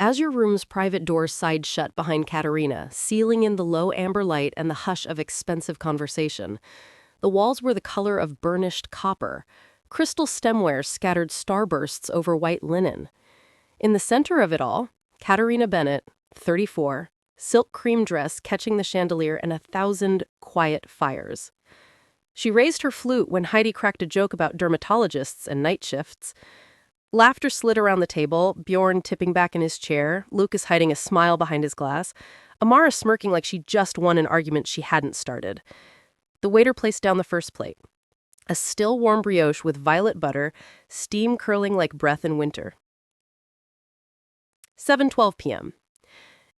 As your room's private door sighed shut behind Katarina, sealing in the low amber light and the hush of expensive conversation, the walls were the color of burnished copper. Crystal stemware scattered starbursts over white linen. In the center of it all, Katarina Bennett, 34, silk cream dress catching the chandelier and 1,000 quiet fires. She raised her flute when Heidi cracked a joke about dermatologists and night shifts. Laughter slid around the table, Bjorn tipping back in his chair, Lucas hiding a smile behind his glass, Amara smirking like she just won an argument she hadn't started. The waiter placed down the first plate. A still warm brioche with violet butter, steam curling like breath in winter. 7:12 p.m.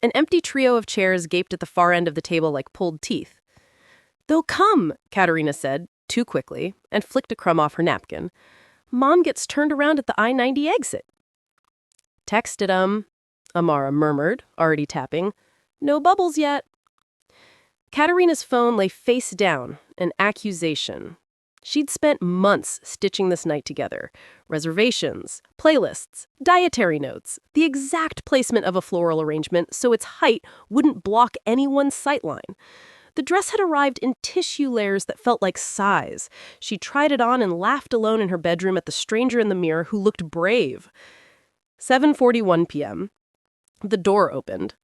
An empty trio of chairs gaped at the far end of the table like pulled teeth. "They'll come," Katarina said, too quickly, and flicked a crumb off her napkin. "Mom gets turned around at the I-90 exit." "Texted 'em," Amara murmured, already tapping. "No bubbles yet." Katarina's phone lay face down, an accusation. She'd spent months stitching this night together. Reservations, playlists, dietary notes, the exact placement of a floral arrangement so its height wouldn't block anyone's sightline. The dress had arrived in tissue layers that felt like size. She tried it on and laughed alone in her bedroom at the stranger in the mirror who looked brave. 7:41 p.m. The door opened.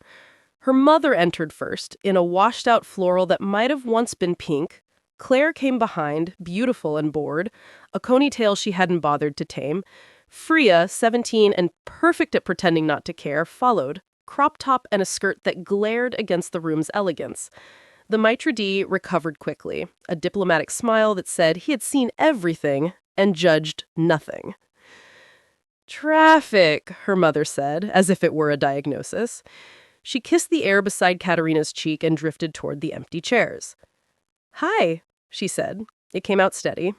Her mother entered first, in a washed-out floral that might have once been pink. Claire came behind, beautiful and bored, a ponytail she hadn't bothered to tame. Freya, 17 and perfect at pretending not to care, followed, crop top and a skirt that glared against the room's elegance. The maitre d' recovered quickly, a diplomatic smile that said he had seen everything and judged nothing. "Traffic," her mother said, as if it were a diagnosis. She kissed the air beside Katarina's cheek and drifted toward the empty chairs. "Hi," she said. It came out steady.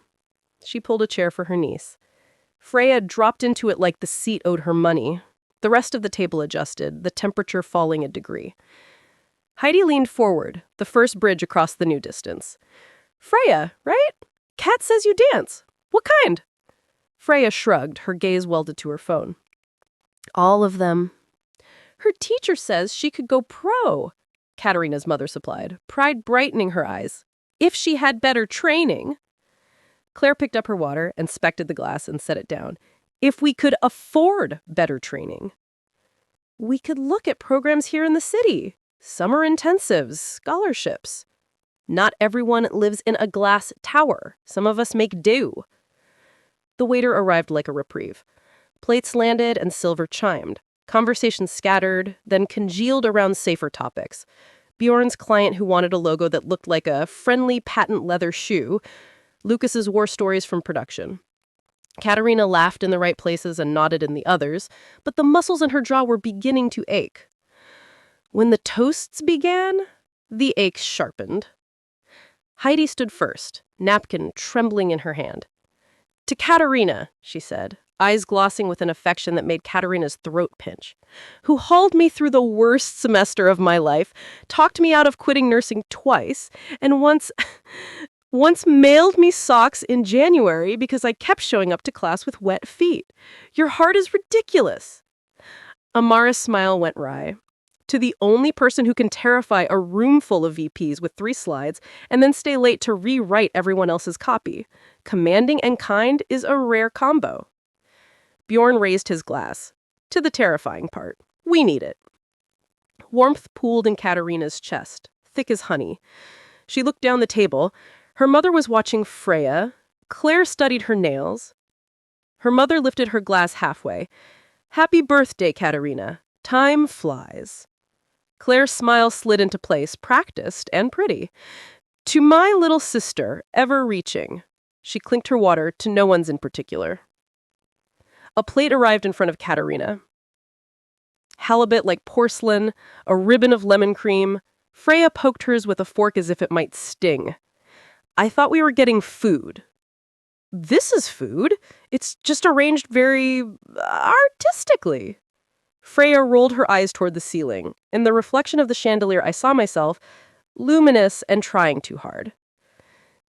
She pulled a chair for her niece. Freya dropped into it like the seat owed her money. The rest of the table adjusted, the temperature falling a degree. Heidi leaned forward, the first bridge across the new distance. "Freya, right? Kat says you dance. What kind?" Freya shrugged, her gaze welded to her phone. "All of them." "Her teacher says she could go pro," Katarina's mother supplied, pride brightening her eyes. "If she had better training." Claire picked up her water, inspected the glass, and set it down. "If we could afford better training." "We could look at programs here in the city. Summer intensives, scholarships." "Not everyone lives in a glass tower. Some of us make do." The waiter arrived like a reprieve. Plates landed and silver chimed. Conversation scattered, then congealed around safer topics. Bjorn's client who wanted a logo that looked like a friendly patent leather shoe. Lucas's war stories from production. Katarina laughed in the right places and nodded in the others, but the muscles in her jaw were beginning to ache. When the toasts began, the aches sharpened. Heidi stood first, napkin trembling in her hand. "To Katarina," she said, eyes glossing with an affection that made Katarina's throat pinch, "who hauled me through the worst semester of my life, talked me out of quitting nursing twice, and once mailed me socks in January because I kept showing up to class with wet feet. Your heart is ridiculous." Amara's smile went wry. "To the only person who can terrify a room full of VPs with 3 slides and then stay late to rewrite everyone else's copy. Commanding and kind is a rare combo." Bjorn raised his glass. "To the terrifying part. We need it." Warmth pooled in Katarina's chest, thick as honey. She looked down the table. Her mother was watching Freya. Claire studied her nails. Her mother lifted her glass halfway. "Happy birthday, Katarina. Time flies." Claire's smile slid into place, practiced and pretty. "To my little sister, ever reaching." She clinked her water, to no one's in particular. A plate arrived in front of Katarina. Halibut like porcelain, a ribbon of lemon cream. Freya poked hers with a fork as if it might sting. "I thought we were getting food." "This is food. It's just arranged very artistically." Freya rolled her eyes toward the ceiling. In the reflection of the chandelier, I saw myself, luminous and trying too hard.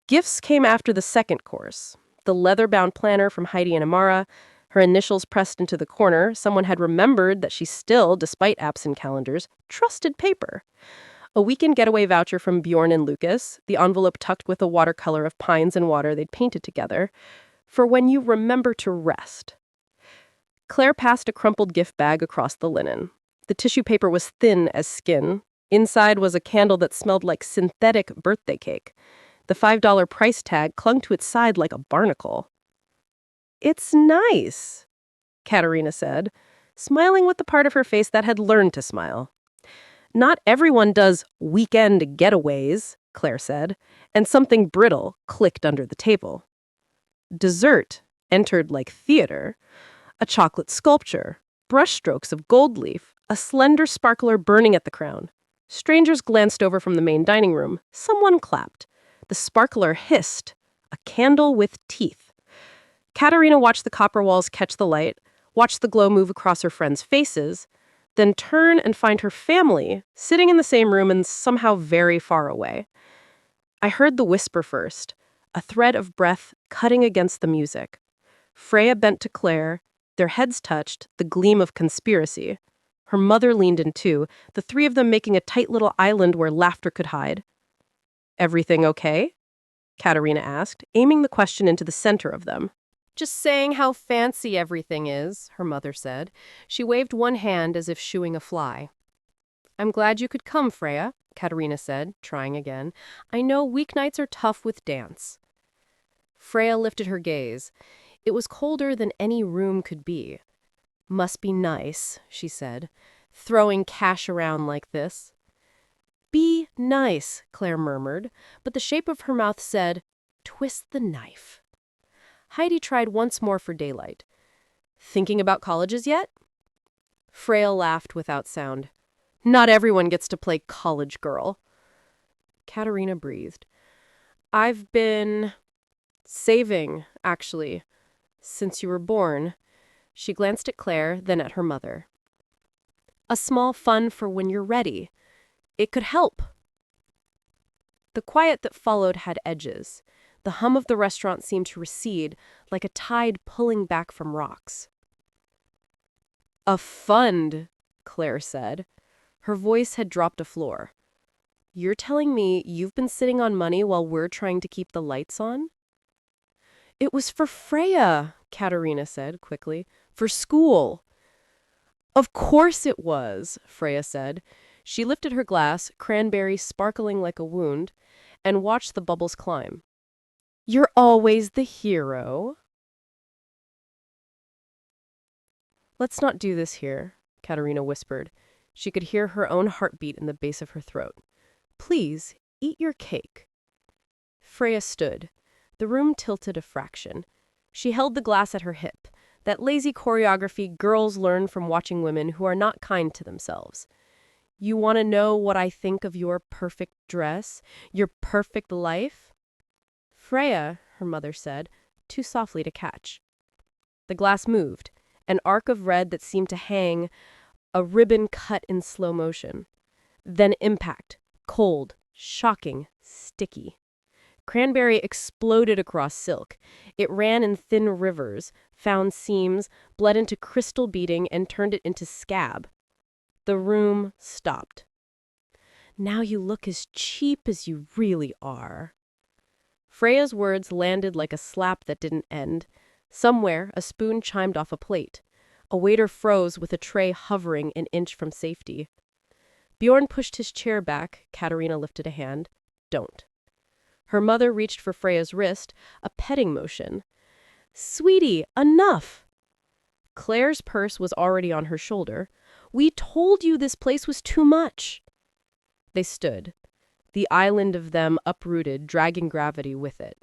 Gifts came after the second course. The leather-bound planner from Heidi and Amara, Her initials pressed into the corner, someone had remembered that she still, despite apps and calendars, trusted paper. A weekend getaway voucher from Bjorn and Lucas, the envelope tucked with a watercolor of pines and water they'd painted together, for when you remember to rest. Claire passed a crumpled gift bag across the linen. The tissue paper was thin as skin. Inside was a candle that smelled like synthetic birthday cake. The $5 price tag clung to its side like a barnacle. "It's nice," Katarina said, smiling with the part of her face that had learned to smile. "Not everyone does weekend getaways," Claire said, and something brittle clicked under the table. Dessert entered like theater. A chocolate sculpture, brushstrokes of gold leaf, a slender sparkler burning at the crown. Strangers glanced over from the main dining room. Someone clapped. The sparkler hissed. A candle with teeth. Katarina watched the copper walls catch the light, watched the glow move across her friends' faces, then turn and find her family sitting in the same room and somehow very far away. I heard the whisper first, a thread of breath cutting against the music. Freya bent to Claire. Their heads touched, the gleam of conspiracy. Her mother leaned in too, the three of them making a tight little island where laughter could hide. "Everything okay?" Katarina asked, aiming the question into the center of them. "Just saying how fancy everything is," her mother said. She waved one hand as if shooing a fly. "I'm glad you could come, Freya," Katarina said, trying again. "I know weeknights are tough with dance." Freya lifted her gaze. It was colder than any room could be. "Must be nice," she said, "throwing cash around like this." "Be nice," Claire murmured, but the shape of her mouth said, "Twist the knife." Heidi tried once more for daylight. "Thinking about colleges yet?" Freya laughed without sound. "Not everyone gets to play college girl." Katarina breathed. "I've been saving, actually. Since you were born." She glanced at Claire, then at her mother. "A small fund for when you're ready. It could help." The quiet that followed had edges. The hum of the restaurant seemed to recede, like a tide pulling back from rocks. "A fund," Claire said. Her voice had dropped a floor. "You're telling me you've been sitting on money while we're trying to keep the lights on?" "It was for Freya," Katarina said quickly. "For school." "Of course it was," Freya said. She lifted her glass, cranberry sparkling like a wound, and watched the bubbles climb. "You're always the hero." "Let's not do this here," Katarina whispered. She could hear her own heartbeat in the base of her throat. "Please, eat your cake." Freya stood. The room tilted a fraction. She held the glass at her hip, that lazy choreography girls learn from watching women who are not kind to themselves. "You want to know what I think of your perfect dress? Your perfect life?" "Freya," her mother said, too softly to catch. The glass moved, an arc of red that seemed to hang, a ribbon cut in slow motion. Then impact, cold, shocking, sticky. Cranberry exploded across silk. It ran in thin rivers, found seams, bled into crystal beading, and turned it into scab. The room stopped. "Now you look as cheap as you really are." Freya's words landed like a slap that didn't end. Somewhere, a spoon chimed off a plate. A waiter froze with a tray hovering an inch from safety. Bjorn pushed his chair back. Katarina lifted a hand. "Don't." Her mother reached for Freya's wrist, a petting motion. "Sweetie, enough!" Claire's purse was already on her shoulder. "We told you this place was too much." They stood, the island of them uprooted, dragging gravity with it.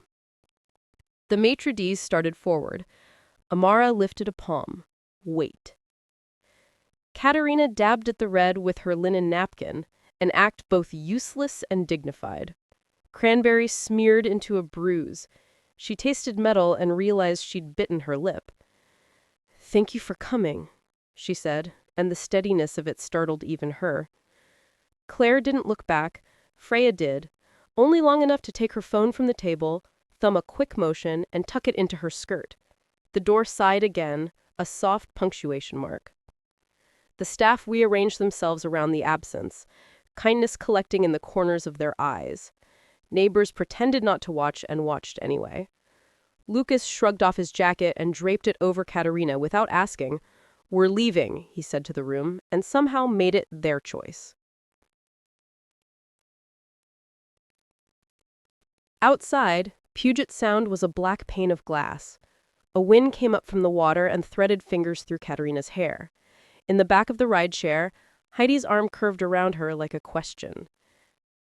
The maitre d's started forward. Amara lifted a palm. "Wait." Katarina dabbed at the red with her linen napkin, an act both useless and dignified. Cranberry smeared into a bruise. She tasted metal and realized she'd bitten her lip. "Thank you for coming," she said, and the steadiness of it startled even her. Claire didn't look back. Freya did, only long enough to take her phone from the table, thumb a quick motion, and tuck it into her skirt. The door sighed again, a soft punctuation mark. The staff rearranged themselves around the absence, kindness collecting in the corners of their eyes. Neighbors pretended not to watch and watched anyway. Lucas shrugged off his jacket and draped it over Katarina without asking. "We're leaving," he said to the room, and somehow made it their choice. Outside, Puget Sound was a black pane of glass. A wind came up from the water and threaded fingers through Katarina's hair. In the back of the ride chair, Heidi's arm curved around her like a question.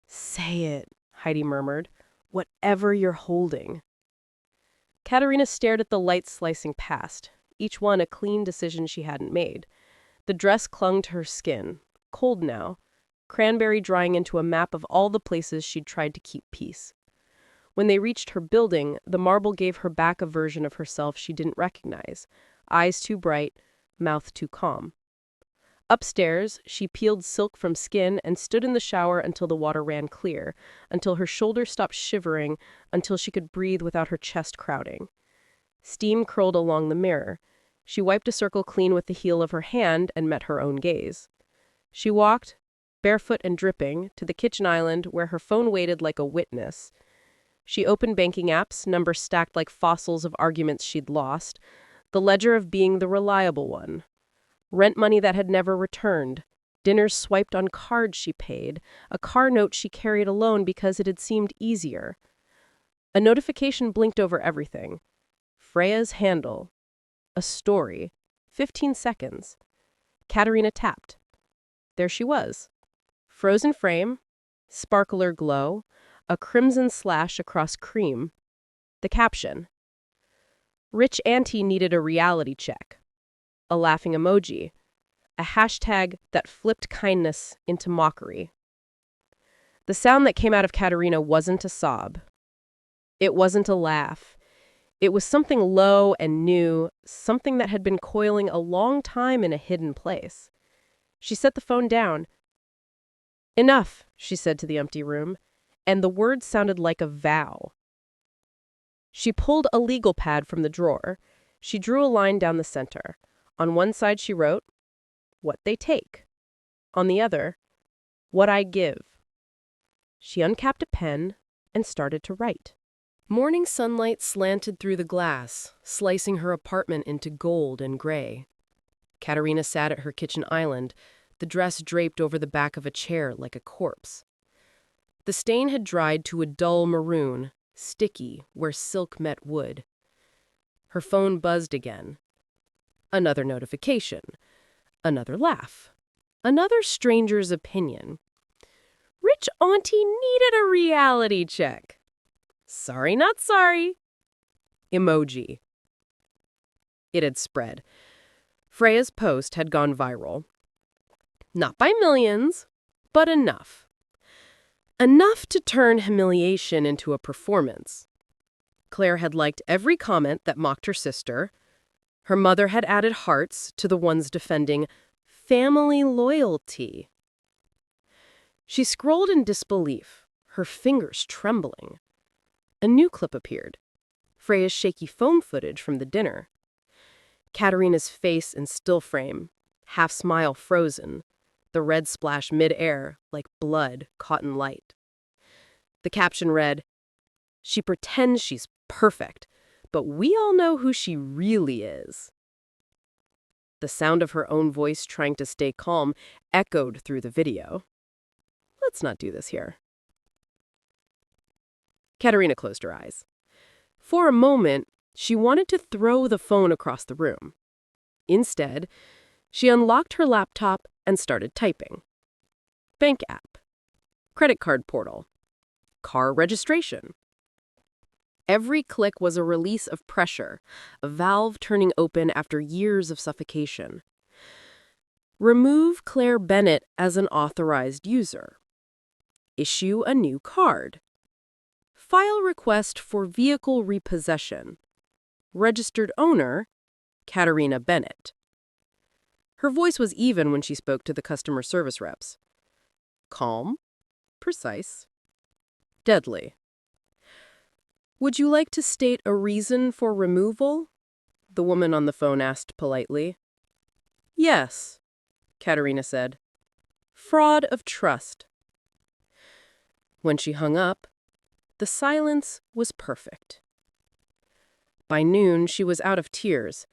"Say it," Heidi murmured. "Whatever you're holding." Katarina stared at the lights slicing past, each one a clean decision she hadn't made. The dress clung to her skin, cold now, cranberry drying into a map of all the places she'd tried to keep peace. When they reached her building, the marble gave her back a version of herself she didn't recognize, eyes too bright, mouth too calm. Upstairs, she peeled silk from skin and stood in the shower until the water ran clear, until her shoulders stopped shivering, until she could breathe without her chest crowding. Steam curled along the mirror. She wiped a circle clean with the heel of her hand and met her own gaze. She walked, barefoot and dripping, to the kitchen island where her phone waited like a witness. She opened banking apps, numbers stacked like fossils of arguments she'd lost, the ledger of being the reliable one. Rent money that had never returned, dinners swiped on cards she paid, a car note she carried alone because it had seemed easier. A notification blinked over everything. Freya's handle. A story. 15 seconds. Katarina tapped. There she was. Frozen frame, sparkler glow, a crimson slash across cream. The caption. Rich auntie needed a reality check. A laughing emoji, a hashtag that flipped kindness into mockery. The sound that came out of Katarina wasn't a sob. It wasn't a laugh. It was something low and new, something that had been coiling a long time in a hidden place. She set the phone down. "Enough," she said to the empty room, and the words sounded like a vow. She pulled a legal pad from the drawer. She drew a line down the center. On one side she wrote, "What they take." On the other, "What I give." She uncapped a pen and started to write. Morning sunlight slanted through the glass, slicing her apartment into gold and gray. Katarina sat at her kitchen island, the dress draped over the back of a chair like a corpse. The stain had dried to a dull maroon, sticky where silk met wood. Her phone buzzed again. Another notification. Another laugh. Another stranger's opinion. Rich auntie needed a reality check. Sorry, not sorry. Emoji. It had spread. Freya's post had gone viral. Not by millions, but enough. Enough to turn humiliation into a performance. Claire had liked every comment that mocked her sister. Her mother had added hearts to the ones defending family loyalty. She scrolled in disbelief, her fingers trembling. A new clip appeared. Freya's shaky phone footage from the dinner. Katarina's face in still frame, half smile frozen, the red splash mid-air like blood caught in light. The caption read, "She pretends she's perfect, but we all know who she really is." The sound of her own voice trying to stay calm echoed through the video. Let's not do this here. Katarina closed her eyes. For a moment, she wanted to throw the phone across the room. Instead, she unlocked her laptop and started typing. Bank app. Credit card portal. Car registration. Every click was a release of pressure, a valve turning open after years of suffocation. Remove Claire Bennett as an authorized user. Issue a new card. File request for vehicle repossession. Registered owner, Katarina Bennett. Her voice was even when she spoke to the customer service reps. Calm, precise, deadly. Would you like to state a reason for removal? the woman on the phone asked politely. Yes, Katarina said. Fraud of trust. When she hung up, the silence was perfect. By noon, she was out of tears.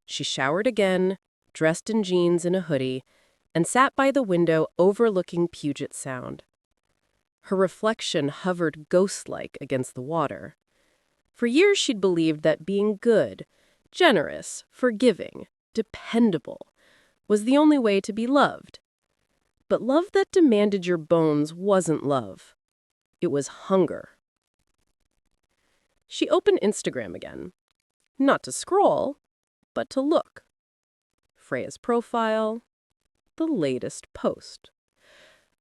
She showered again, dressed in jeans and a hoodie, and sat by the window overlooking Puget Sound. Her reflection hovered ghost-like against the water. For years she'd believed that being good, generous, forgiving, dependable was the only way to be loved. But love that demanded your bones wasn't love. It was hunger. She opened Instagram again. Not to scroll, but to look. Freya's profile, the latest post.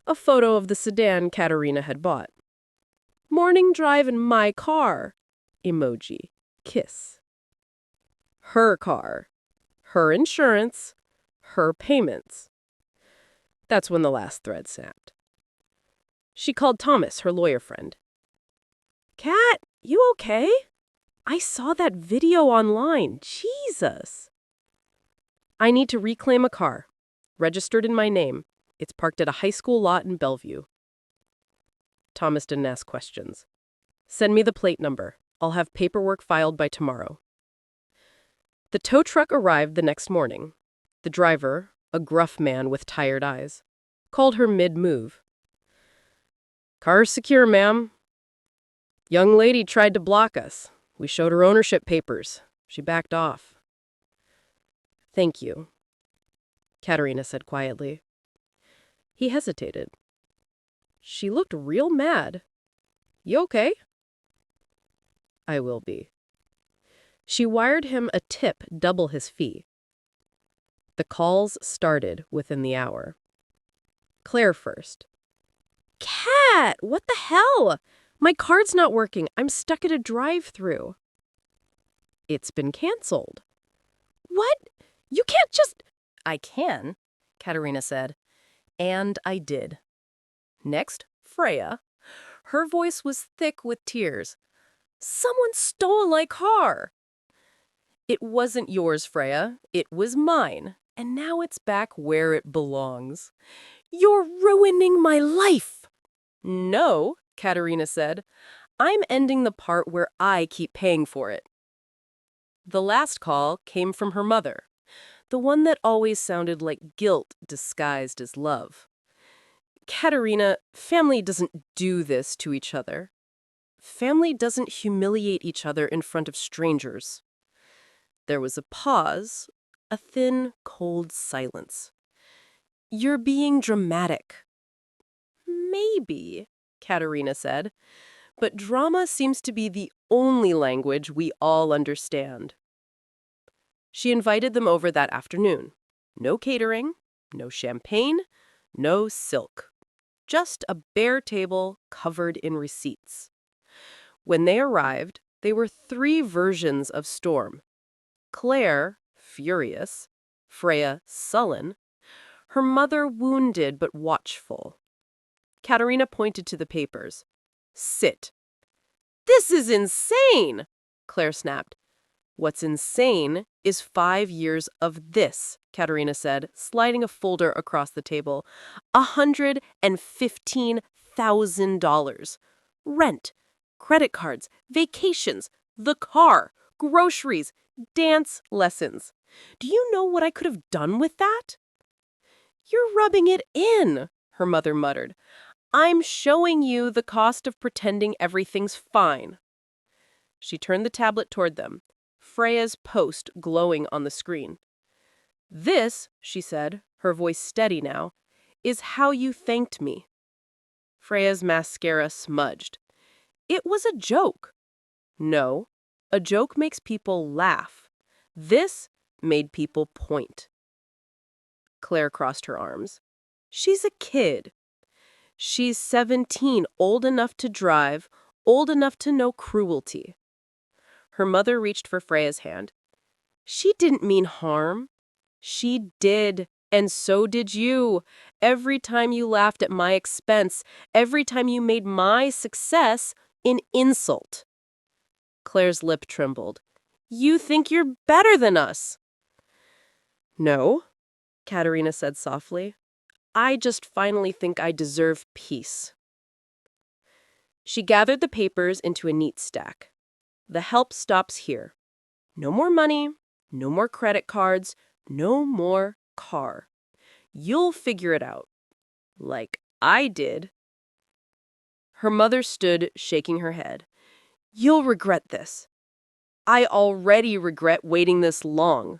A photo of the sedan Katarina had bought. Morning drive in my car. Emoji. Kiss. Her car. Her insurance. Her payments. That's when the last thread snapped. She called Thomas, her lawyer friend. Kat, you okay? I saw that video online. Jesus. I need to reclaim a car. Registered in my name. It's parked at a high school lot in Bellevue. Thomas didn't ask questions. Send me the plate number. I'll have paperwork filed by tomorrow. The tow truck arrived the next morning. The driver, a gruff man with tired eyes, called her mid-move. Car's secure, ma'am. Young lady tried to block us. We showed her ownership papers. She backed off. Thank you, Katarina said quietly. He hesitated. She looked real mad. You okay? I will be. She wired him a tip double his fee. The calls started within the hour. Claire first. Kat, what the hell? My card's not working. I'm stuck at a drive-thru. It's been canceled. What? You can't just... I can, Katarina said. And I did. Next, Freya. Her voice was thick with tears. Someone stole my car. It wasn't yours, Freya. It was mine. And now it's back where it belongs. You're ruining my life. No, Katarina said. I'm ending the part where I keep paying for it. The last call came from her mother, the one that always sounded like guilt disguised as love. Katarina, family doesn't do this to each other. Family doesn't humiliate each other in front of strangers. There was a pause, a thin, cold silence. You're being dramatic. Maybe, Katarina said, but drama seems to be the only language we all understand. She invited them over that afternoon. No catering, no champagne, no silk. Just a bare table covered in receipts. When they arrived, they were 3 versions of Storm. Claire, furious. Freya, sullen. Her mother, wounded but watchful. Katarina pointed to the papers. Sit. This is insane, Claire snapped. What's insane is 5 years of this, Katarina said, sliding a folder across the table. $115,000. Rent, credit cards, vacations, the car, groceries, dance lessons. Do you know what I could have done with that? You're rubbing it in, her mother muttered. I'm showing you the cost of pretending everything's fine. She turned the tablet toward them, Freya's post glowing on the screen. This, she said, her voice steady now, is how you thanked me. Freya's mascara smudged. It was a joke. No, a joke makes people laugh. This made people point. Claire crossed her arms. She's a kid. She's 17, old enough to drive, old enough to know cruelty. Her mother reached for Freya's hand. She didn't mean harm. She did, and so did you. Every time you laughed at my expense, every time you made my success an insult. Claire's lip trembled. You think you're better than us. No, Katarina said softly. I just finally think I deserve peace. She gathered the papers into a neat stack. The help stops here. No more money, no more credit cards, no more car. You'll figure it out. Like I did. Her mother stood, shaking her head. You'll regret this. I already regret waiting this long.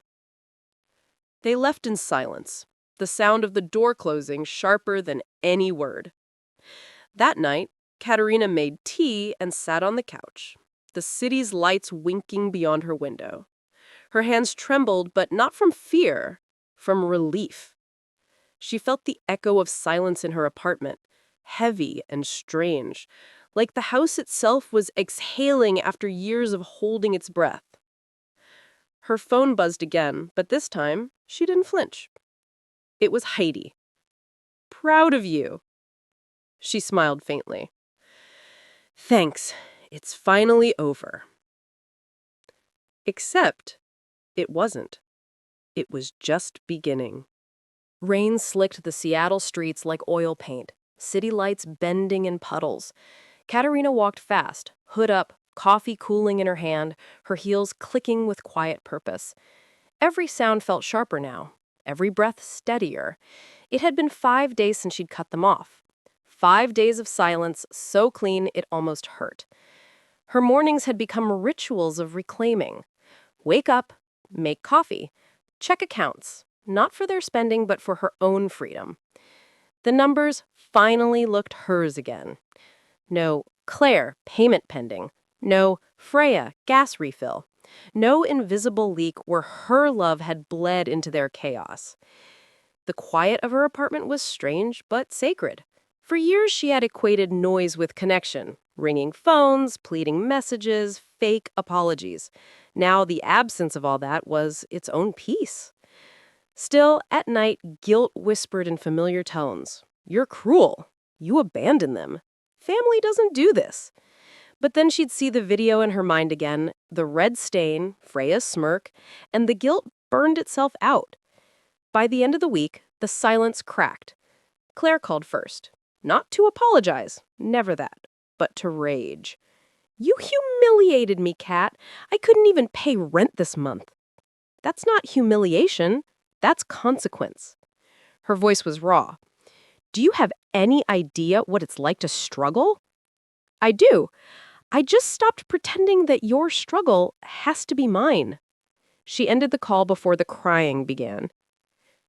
They left in silence, the sound of the door closing sharper than any word. That night, Katarina made tea and sat on the couch, the city's lights winking beyond her window. Her hands trembled, but not from fear, from relief. She felt the echo of silence in her apartment, heavy and strange, like the house itself was exhaling after years of holding its breath. Her phone buzzed again, but this time, she didn't flinch. It was Heidi. Proud of you. She smiled faintly. Thanks. It's finally over. Except, it wasn't. It was just beginning. Rain slicked the Seattle streets like oil paint, city lights bending in puddles. Katarina walked fast, hood up, coffee cooling in her hand, her heels clicking with quiet purpose. Every sound felt sharper now, every breath steadier. It had been 5 days since she'd cut them off. 5 days of silence, so clean it almost hurt. Her mornings had become rituals of reclaiming. Wake up, make coffee, check accounts, not for their spending, but for her own freedom. The numbers finally looked hers again. No Claire, payment pending. No Freya, gas refill. No invisible leak where her love had bled into their chaos. The quiet of her apartment was strange but sacred. For years she had equated noise with connection, ringing phones, pleading messages, fake apologies. Now the absence of all that was its own peace. Still, at night, guilt whispered in familiar tones. You're cruel. You abandoned them. Family doesn't do this. But then she'd see the video in her mind again, the red stain, Freya's smirk, and the guilt burned itself out. By the end of the week, the silence cracked. Claire called first. Not to apologize, never that, but to rage. You humiliated me, Kat. I couldn't even pay rent this month. That's not humiliation. That's consequence. Her voice was raw. Do you have any idea what it's like to struggle? I do. I just stopped pretending that your struggle has to be mine. She ended the call before the crying began.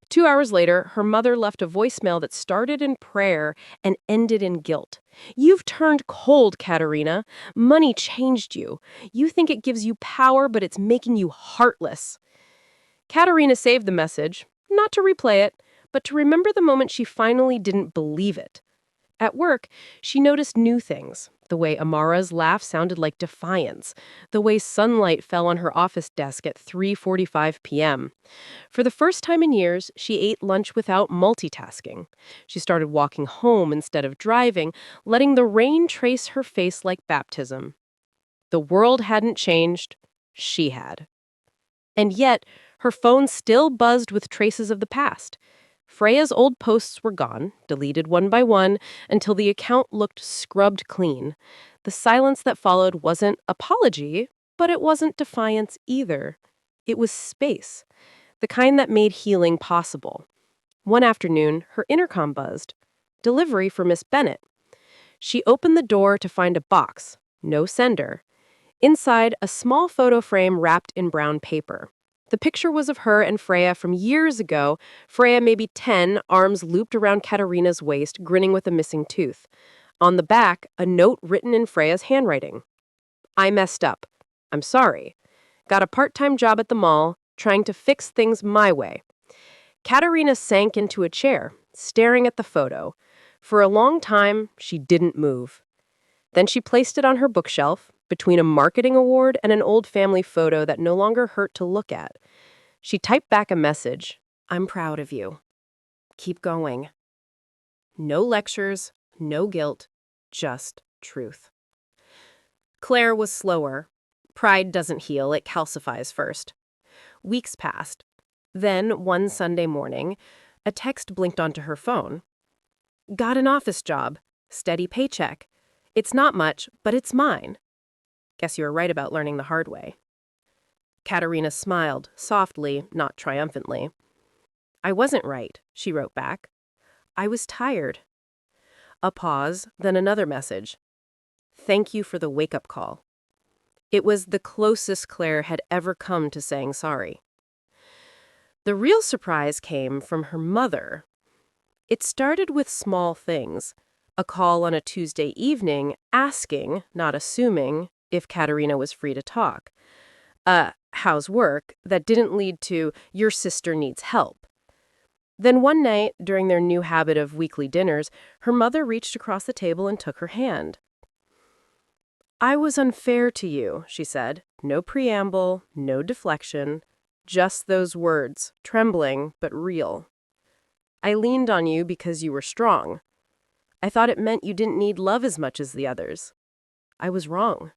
2 hours later, her mother left a voicemail that started in prayer and ended in guilt. You've turned cold, Katarina. Money changed you. You think it gives you power, but it's making you heartless. Katarina saved the message, not to replay it, but to remember the moment she finally didn't believe it. At work, she noticed new things. The way Amara's laugh sounded like defiance. The way sunlight fell on her office desk at 3:45 p.m. For the first time in years, she ate lunch without multitasking. She started walking home instead of driving, letting the rain trace her face like baptism. The world hadn't changed. She had. And yet, her phone still buzzed with traces of the past. Freya's old posts were gone, deleted one by one, until the account looked scrubbed clean. The silence that followed wasn't apology, but it wasn't defiance either. It was space, the kind that made healing possible. One afternoon, her intercom buzzed. Delivery for Miss Bennett. She opened the door to find a box, no sender. Inside, a small photo frame wrapped in brown paper. The picture was of her and Freya from years ago, Freya maybe 10, arms looped around Katarina's waist, grinning with a missing tooth. On the back, a note written in Freya's handwriting. I messed up. I'm sorry. Got a part-time job at the mall, trying to fix things my way. Katarina sank into a chair, staring at the photo. For a long time, she didn't move. Then she placed it on her bookshelf, between a marketing award and an old family photo that no longer hurt to look at. She typed back a message. I'm proud of you. Keep going. No lectures, no guilt, just truth. Claire was slower. Pride doesn't heal, it calcifies first. Weeks passed. Then, one Sunday morning, a text blinked onto her phone. Got an office job. Steady paycheck. It's not much, but it's mine. Guess you were right about learning the hard way. Katarina smiled, softly, not triumphantly. I wasn't right, she wrote back. I was tired. A pause, then another message. Thank you for the wake-up call. It was the closest Claire had ever come to saying sorry. The real surprise came from her mother. It started with small things. A call on a Tuesday evening asking, not assuming, if Katarina was free to talk. How's work? That didn't lead to, your sister needs help. Then one night, during their new habit of weekly dinners, her mother reached across the table and took her hand. I was unfair to you, she said. No preamble, no deflection, just those words, trembling but real. I leaned on you because you were strong. I thought it meant you didn't need love as much as the others. I was wrong.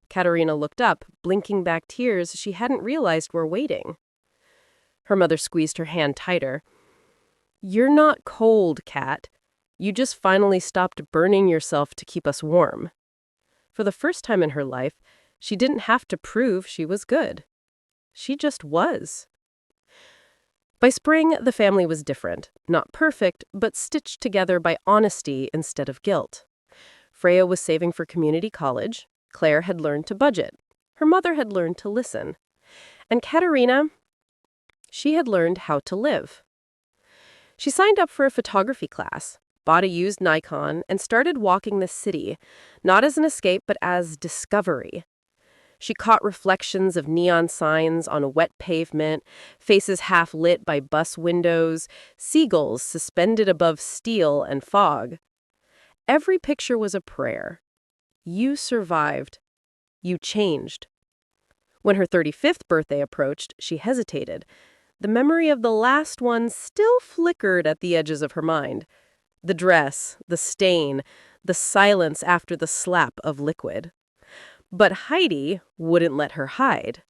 Katarina looked up, blinking back tears she hadn't realized were waiting. Her mother squeezed her hand tighter. You're not cold, Kat. You just finally stopped burning yourself to keep us warm. For the first time in her life, she didn't have to prove she was good. She just was. By spring, the family was different. Not perfect, but stitched together by honesty instead of guilt. Freya was saving for community college. Claire had learned to budget. Her mother had learned to listen. And Katarina, she had learned how to live. She signed up for a photography class, bought a used Nikon, and started walking the city, not as an escape, but as discovery. She caught reflections of neon signs on a wet pavement, faces half lit by bus windows, seagulls suspended above steel and fog. Every picture was a prayer. You survived. You changed. When her 35th birthday approached, she hesitated. The memory of the last one still flickered at the edges of her mind. The dress, the stain, the silence after the slap of liquid. But Heidi wouldn't let her hide.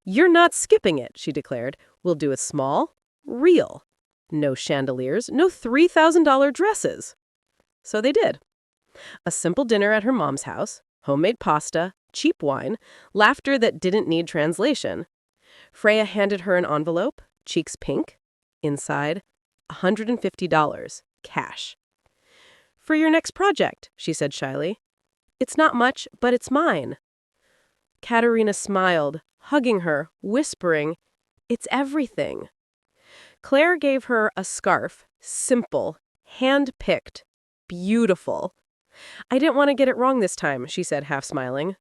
You're not skipping it, she declared. We'll do it small, real. No chandeliers, no $3,000 dresses. So they did. A simple dinner at her mom's house, homemade pasta, cheap wine, laughter that didn't need translation. Freya handed her an envelope, cheeks pink. Inside, $150, cash. For your next project, she said shyly. It's not much, but it's mine. Katarina smiled, hugging her, whispering, it's everything. Claire gave her a scarf, simple, hand-picked, beautiful. I didn't want to get it wrong this time, she said, half smiling.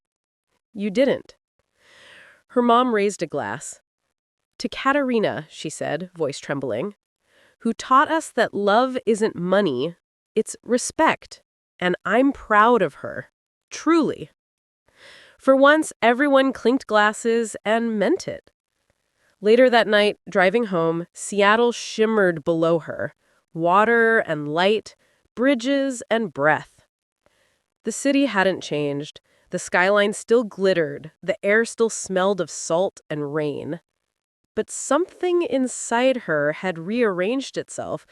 You didn't. Her mom raised a glass. To Katarina, she said, voice trembling, who taught us that love isn't money, it's respect, and I'm proud of her. Truly. For once, everyone clinked glasses and meant it. Later that night, driving home, Seattle shimmered below her. Water and light, bridges and breath. The city hadn't changed. The skyline still glittered. The air still smelled of salt and rain. But something inside her had rearranged itself,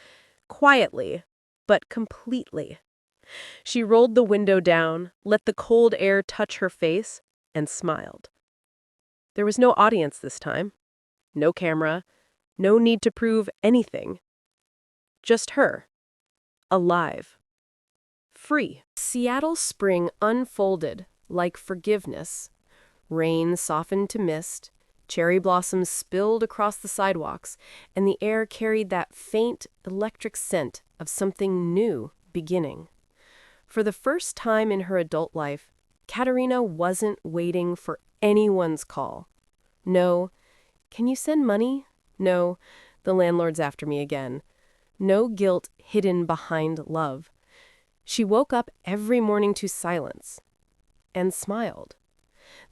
quietly, but completely. She rolled the window down, let the cold air touch her face, and smiled. There was no audience this time. No camera. No need to prove anything. Just her. Alive. Free. Seattle spring unfolded like forgiveness. Rain softened to mist. Cherry blossoms spilled across the sidewalks, and the air carried that faint, electric scent of something new beginning. For the first time in her adult life, Katarina wasn't waiting for anyone's call. No, can you send money? No, the landlord's after me again. No guilt hidden behind love. She woke up every morning to silence and smiled.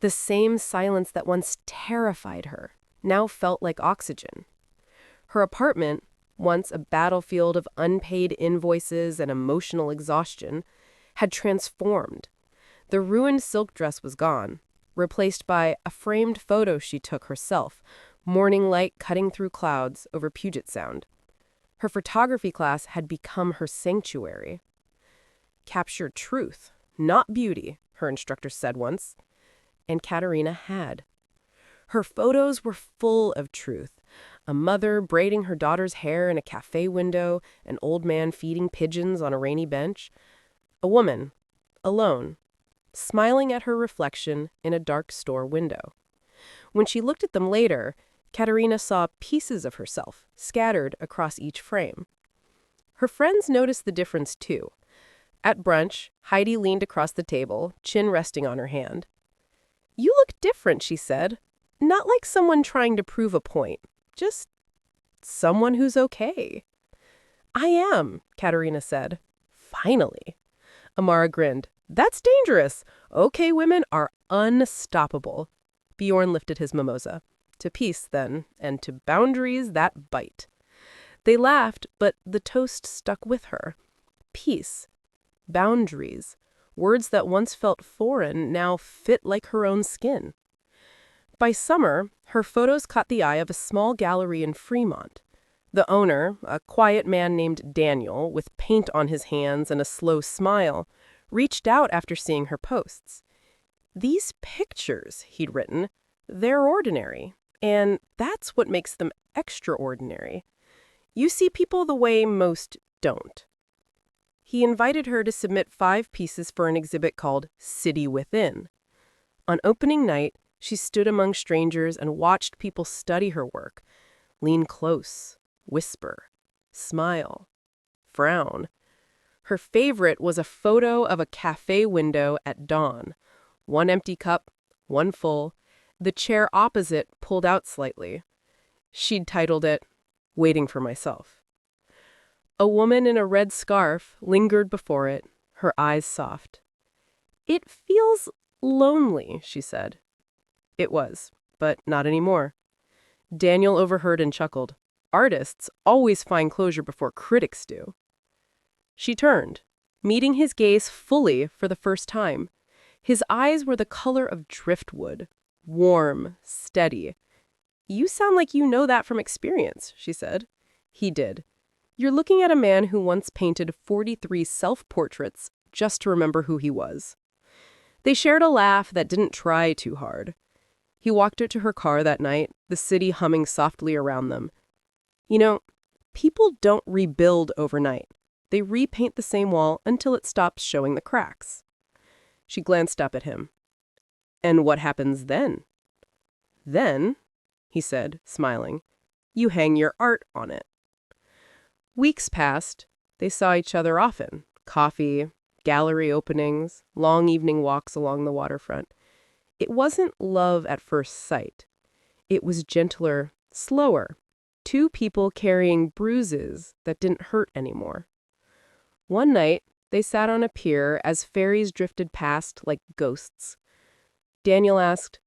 The same silence that once terrified her now felt like oxygen. Her apartment, once a battlefield of unpaid invoices and emotional exhaustion, had transformed. The ruined silk dress was gone. replaced by a framed photo she took herself, morning light cutting through clouds over Puget Sound. Her photography class had become her sanctuary. Capture truth, not beauty, her instructor said once. And Katarina had. Her photos were full of truth. A mother braiding her daughter's hair in a cafe window, an old man feeding pigeons on a rainy bench. A woman, alone, smiling at her reflection in a dark store window. When she looked at them later, Katarina saw pieces of herself scattered across each frame. Her friends noticed the difference too. At brunch, Heidi leaned across the table, chin resting on her hand. "You look different," she said. "Not like someone trying to prove a point. Just someone who's okay." "I am," Katarina said. "Finally." Amara grinned. "That's dangerous. Okay women are unstoppable." Bjorn lifted his mimosa. "To peace, then, and to boundaries that bite." They laughed, but the toast stuck with her. Peace. Boundaries. Words that once felt foreign now fit like her own skin. By summer, her photos caught the eye of a small gallery in Fremont. The owner, a quiet man named Daniel, with paint on his hands and a slow smile, reached out after seeing her posts. "These pictures," he'd written, "they're ordinary, and that's what makes them extraordinary. You see people the way most don't." He invited her to submit 5 pieces for an exhibit called City Within. On opening night, she stood among strangers and watched people study her work, lean close, whisper, smile, frown. Her favorite was a photo of a cafe window at dawn. One empty cup, one full, the chair opposite pulled out slightly. She'd titled it, "Waiting for Myself." A woman in a red scarf lingered before it, her eyes soft. "It feels lonely," she said. It was, but not anymore. Daniel overheard and chuckled. Artists always find closure before critics do. She turned, meeting his gaze fully for the first time. His eyes were the color of driftwood, warm, steady. "You sound like you know that from experience," she said. He did. "You're looking at a man who once painted 43 self-portraits just to remember who he was." They shared a laugh that didn't try too hard. He walked her to her car that night, the city humming softly around them. "You know, people don't rebuild overnight. They repaint the same wall until it stops showing the cracks." She glanced up at him. "And what happens then?" "Then," he said, smiling, "you hang your art on it." Weeks passed. They saw each other often. Coffee, gallery openings, long evening walks along the waterfront. It wasn't love at first sight. It was gentler, slower. 2 people carrying bruises that didn't hurt anymore. One night, they sat on a pier as ferries drifted past like ghosts. Daniel asked,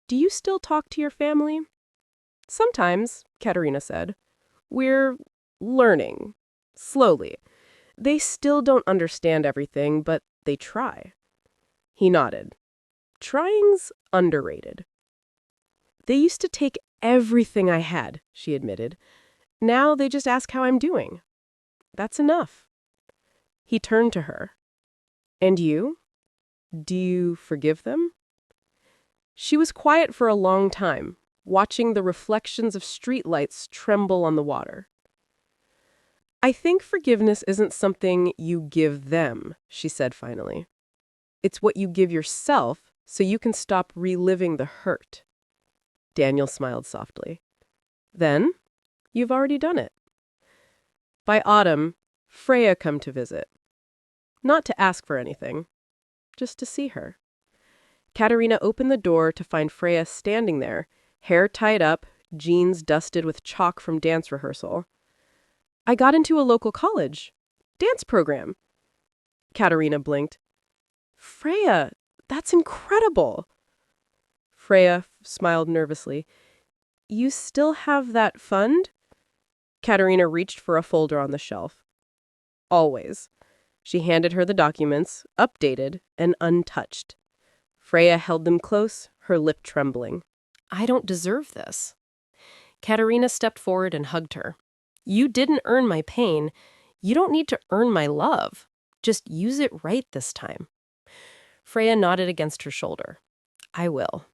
"Do you still talk to your family?" "Sometimes," Katarina said. "We're learning. Slowly. They still don't understand everything, but they try." He nodded. "Trying's underrated." "They used to take everything I had," she admitted. "Now they just ask how I'm doing. That's enough." He turned to her. "And you? Do you forgive them?" She was quiet for a long time, watching the reflections of streetlights tremble on the water. "I think forgiveness isn't something you give them," she said finally. "It's what you give yourself so you can stop reliving the hurt." Daniel smiled softly. "Then, you've already done it." By autumn, Freya come to visit. Not to ask for anything, just to see her. Katarina opened the door to find Freya standing there, hair tied up, jeans dusted with chalk from dance rehearsal. "I got into a local college. Dance program." Katarina blinked. "Freya, that's incredible." Freya smiled nervously. "You still have that fund?" Katarina reached for a folder on the shelf. "Always." She handed her the documents, updated and untouched. Freya held them close, her lip trembling. I don't deserve this. Katarina stepped forward and hugged her. You didn't earn my pain. You don't need to earn my love. Just use it right this time. Freya nodded against her shoulder. I will.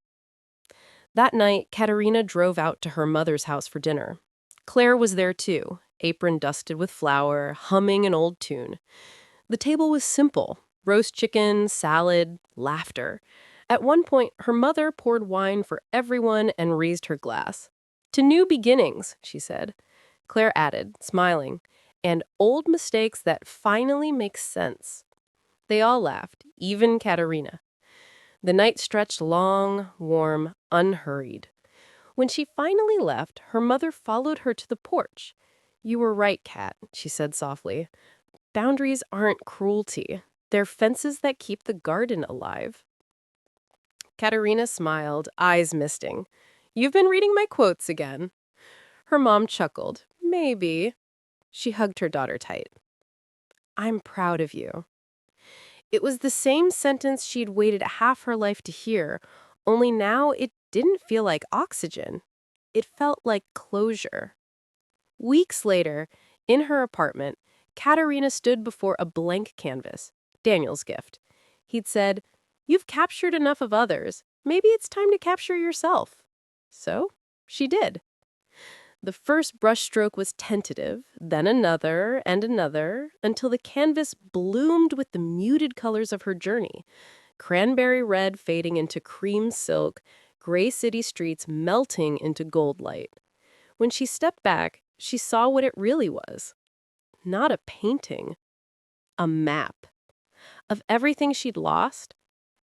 That night, Katarina drove out to her mother's house for dinner. Claire was there too, apron dusted with flour, humming an old tune. The table was simple: roast chicken, salad, laughter. At one point, her mother poured wine for everyone and raised her glass. To new beginnings, she said. Claire added, smiling, and old mistakes that finally make sense. They all laughed, even Katarina. The night stretched long, warm, unhurried. When she finally left, her mother followed her to the porch. You were right, Kat, she said softly. Boundaries aren't cruelty. They're fences that keep the garden alive. Katarina smiled, eyes misting. You've been reading my quotes again. Her mom chuckled. Maybe. She hugged her daughter tight. I'm proud of you. It was the same sentence she'd waited half her life to hear, only now it didn't feel like oxygen. It felt like closure. Weeks later, in her apartment, Katarina stood before a blank canvas, Daniel's gift. He'd said, You've captured enough of others. Maybe it's time to capture yourself. So, she did. The first brushstroke was tentative, then another and another, until the canvas bloomed with the muted colors of her journey. Cranberry red fading into cream silk, gray city streets melting into gold light. When she stepped back, she saw what it really was. Not a painting. A map. Of everything she'd lost,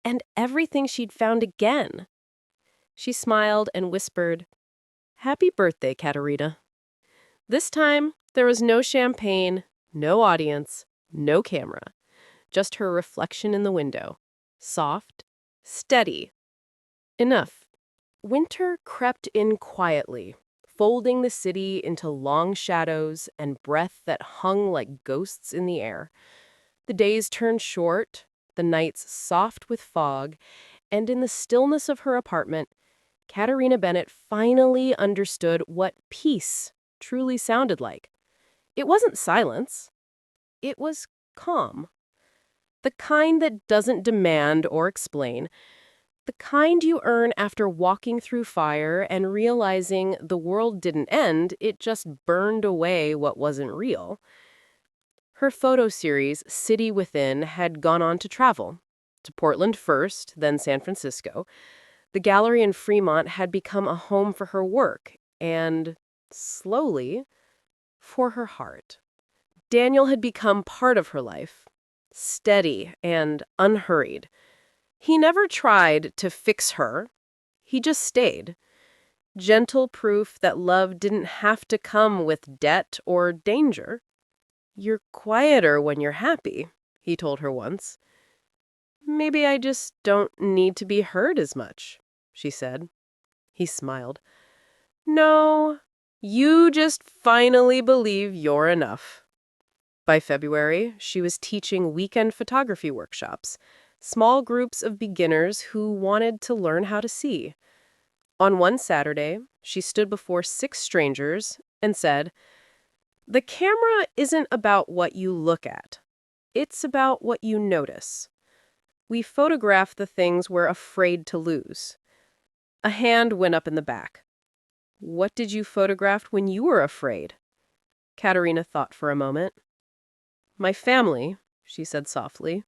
and everything she'd found again. She smiled and whispered, Happy birthday, Katarina. This time, there was no champagne, no audience, no camera. Just her reflection in the window. Soft, steady. Enough. Winter crept in quietly, folding the city into long shadows and breath that hung like ghosts in the air. The days turned short, the nights soft with fog, and in the stillness of her apartment, Katarina Bennett finally understood what peace truly sounded like. It wasn't silence. It was calm. The kind that doesn't demand or explain. The kind you earn after walking through fire and realizing the world didn't end, it just burned away what wasn't real. Her photo series, City Within, had gone on to travel. To Portland first, then San Francisco. The gallery in Fremont had become a home for her work and, slowly, for her heart. Daniel had become part of her life, steady and unhurried. He never tried to fix her. He just stayed. Gentle proof that love didn't have to come with debt or danger. You're quieter when you're happy, he told her once. Maybe I just don't need to be heard as much, she said. He smiled. No, you just finally believe you're enough. By February, she was teaching weekend photography workshops, small groups of beginners who wanted to learn how to see. On one Saturday, she stood before 6 strangers and said, The camera isn't about what you look at. It's about what you notice. We photograph the things we're afraid to lose. A hand went up in the back. What did you photograph when you were afraid? Katarina thought for a moment. My family, she said softly,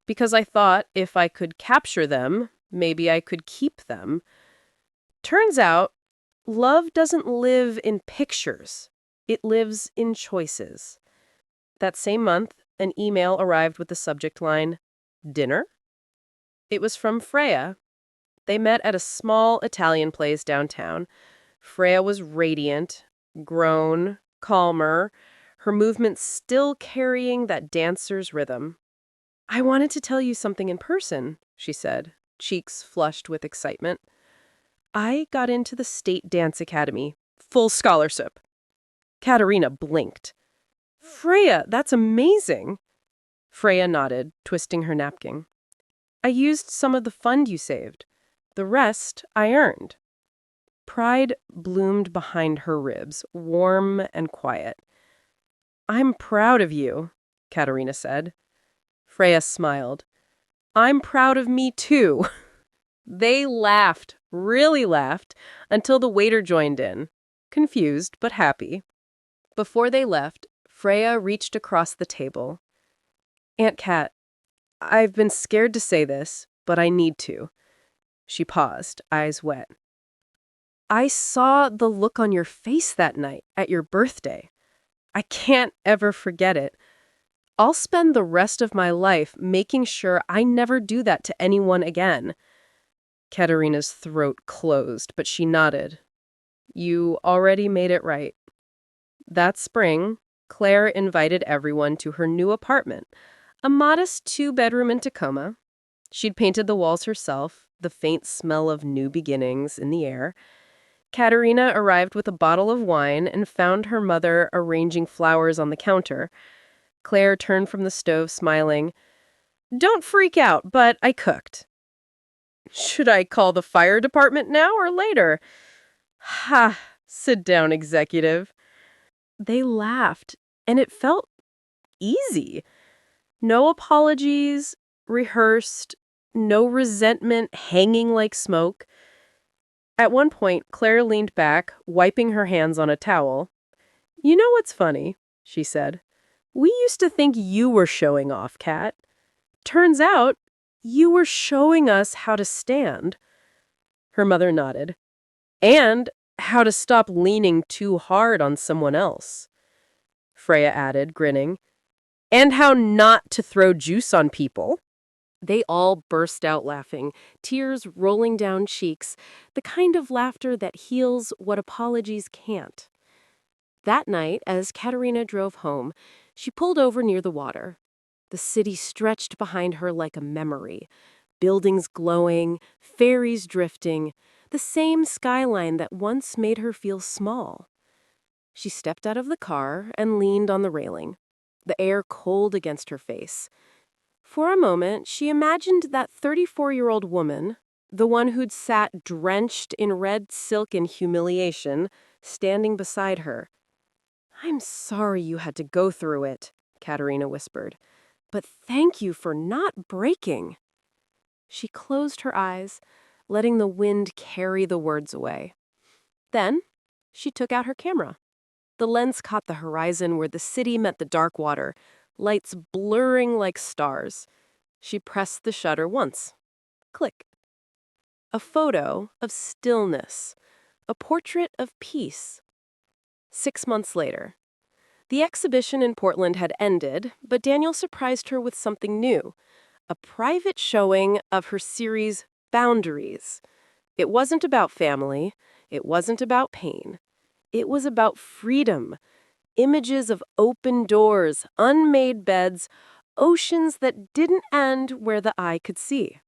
because I thought if I could capture them, maybe I could keep them. Turns out, love doesn't live in pictures. It lives in choices. That same month, an email arrived with the subject line, Dinner? It was from Freya. They met at a small Italian place downtown. Freya was radiant, grown, calmer, her movements still carrying that dancer's rhythm. I wanted to tell you something in person, she said, cheeks flushed with excitement. I got into the State Dance Academy, full scholarship. Katarina blinked. Freya, that's amazing. Freya nodded, twisting her napkin. I used some of the fund you saved. The rest I earned. Pride bloomed behind her ribs, warm and quiet. I'm proud of you, Katarina said. Freya smiled. I'm proud of me too. They laughed, really laughed, until the waiter joined in, confused but happy. Before they left, Freya reached across the table. Aunt Kat, I've been scared to say this, but I need to. She paused, eyes wet. I saw the look on your face that night at your birthday. I can't ever forget it. I'll spend the rest of my life making sure I never do that to anyone again. Katarina's throat closed, but she nodded. You already made it right. That spring, Claire invited everyone to her new apartment, a modest 2-bedroom in Tacoma. She'd painted the walls herself, the faint smell of new beginnings in the air. Katarina arrived with a bottle of wine and found her mother arranging flowers on the counter. Claire turned from the stove, smiling. Don't freak out, but I cooked. Should I call the fire department now or later? Ha! Sit down, executive. They laughed, and it felt easy. No apologies, rehearsed, no resentment hanging like smoke. At one point, Claire leaned back, wiping her hands on a towel. You know what's funny? She said. We used to think you were showing off, Kat. Turns out, you were showing us how to stand. Her mother nodded. And how to stop leaning too hard on someone else. Freya added, grinning. And how not to throw juice on people. They all burst out laughing, tears rolling down cheeks, the kind of laughter that heals what apologies can't. That night, as Katarina drove home, she pulled over near the water. The city stretched behind her like a memory. Buildings glowing, ferries drifting, the same skyline that once made her feel small. She stepped out of the car and leaned on the railing, the air cold against her face. For a moment, she imagined that 34-year-old woman, the one who'd sat drenched in red silk in humiliation, standing beside her. I'm sorry you had to go through it, Katarina whispered, but thank you for not breaking. She closed her eyes, letting the wind carry the words away. Then, she took out her camera. The lens caught the horizon where the city met the dark water, lights blurring like stars. She pressed the shutter once. Click. A photo of stillness. A portrait of peace. 6 months later. The exhibition in Portland had ended, but Daniel surprised her with something new. A private showing of her series, Boundaries. It wasn't about family. It wasn't about pain. It was about freedom. Images of open doors, unmade beds, oceans that didn't end where the eye could see.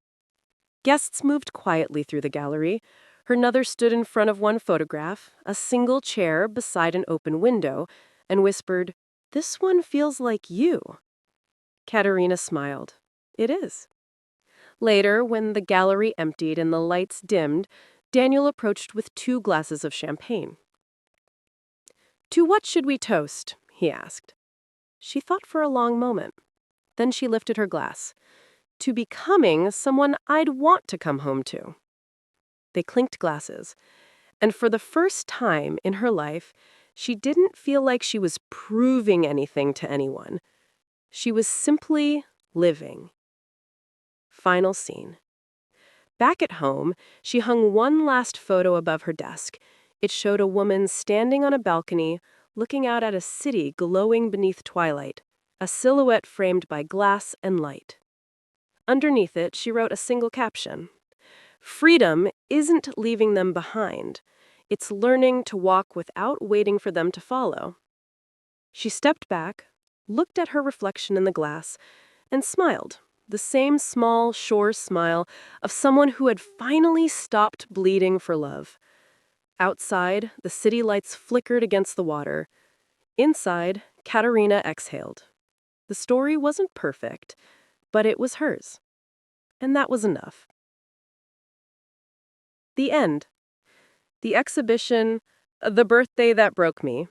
Guests moved quietly through the gallery. Her mother stood in front of one photograph, a single chair beside an open window, and whispered, "This one feels like you." Katarina smiled. It is. Later, when the gallery emptied and the lights dimmed, Daniel approached with 2 glasses of champagne. To what should we toast? He asked. She thought for a long moment. Then she lifted her glass. To becoming someone I'd want to come home to. They clinked glasses, and for the first time in her life, she didn't feel like she was proving anything to anyone. She was simply living. Final scene. Back at home, she hung one last photo above her desk. It showed a woman standing on a balcony, looking out at a city glowing beneath twilight, a silhouette framed by glass and light. Underneath it, she wrote a single caption. Freedom isn't leaving them behind. It's learning to walk without waiting for them to follow. She stepped back, looked at her reflection in the glass, and smiled, the same small, sure smile of someone who had finally stopped bleeding for love. Outside, the city lights flickered against the water. Inside, Katarina exhaled. The story wasn't perfect, but it was hers. and that was enough. The end. The exhibition, The Birthday That Broke Me,